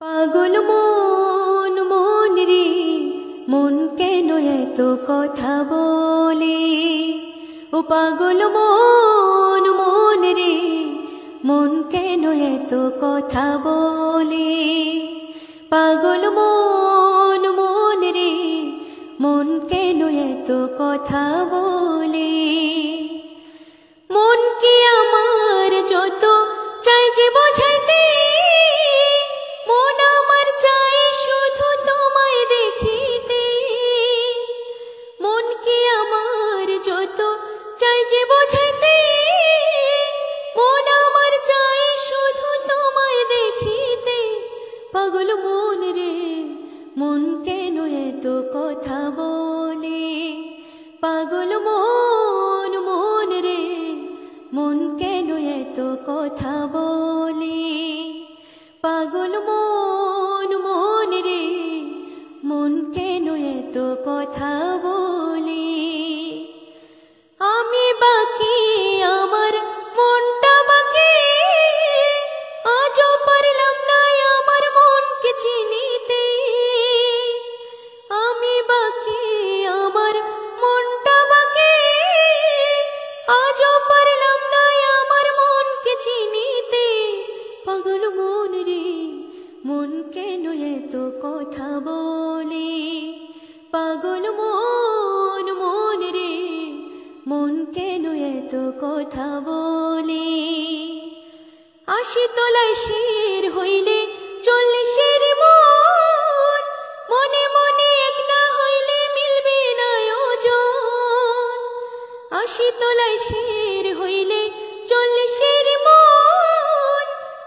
পাগল মন মন রে, মন কেন এত কথা বলে? ও পাগল মন মন রে, মন কেন এত কথা বলে? পাগল মন মন রে, মন কেন এত কথা বলে? মন কি আমার যত চাই যে বোঝাইতে, মন আমার চাই শুধু তোমায় দেখিতে। মন কি আমার যত চাই যে বোঝাইতে, মন আমার চাই শুধু তোমায় দেখিতে। পাগল মন রে, মন কেন এত কথা বলে? পাগল মন মন রে, মন কেন এত কথা বলে? পাগল মন মন রে, মন কেন এত কথা বলে? আমি বাকি আমার মনটা বাকি, আজও পারলাম না আমার মনকে চিনিতে। আমি বাকি আমার মনটা বাকি, আজও পারলাম না আমার মনকে চিনিতে। পাগল মন রে, মন কেন এত কথা বলে? পাগল মন মন রে, মন কেন এত কথা বলে? ৮০ তলায় শির হইলে ৪০-এর মন, মনে মনে এক না হইলে মিলবে না ওজন। ৮০ তলায় শির হইলে ৪০-এর মন,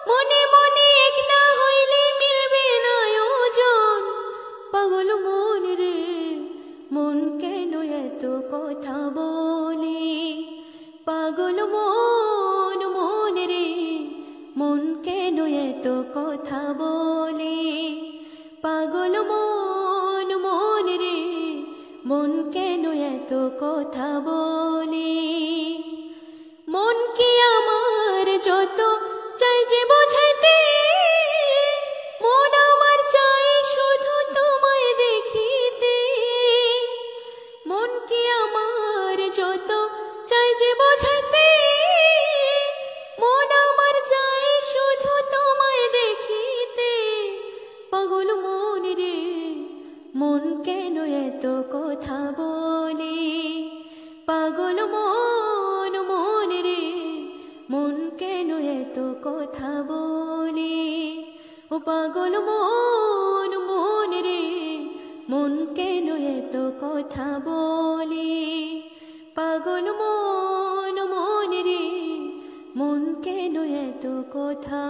মনে মনে এক না হইলে মিলবে না ওজন। পাগল মন রে, মন কেন এত কথা বলে? পাগল মন মন রে, মন কেন এত কথা বলে? পাগল মন মন রে, মন কেন এত কথা বলে? মন কি আমার যত চাই যে বোঝাইতে, মন আমার চাই শুধু তোমায় দেখিতে। মন কি আমার যত চাই যে বোঝাইতে, মন আমার চাই শুধু তোমায় দেখিতে। পাগল মন রে, মন কেন এত কথা বলে? পাগল মন মন রে, মন কেন এত কথা বলে? ও পাগল মন মন রে, মন কেন এত কথা বলে? পাগল মন মন রে, মন কেন এত কথা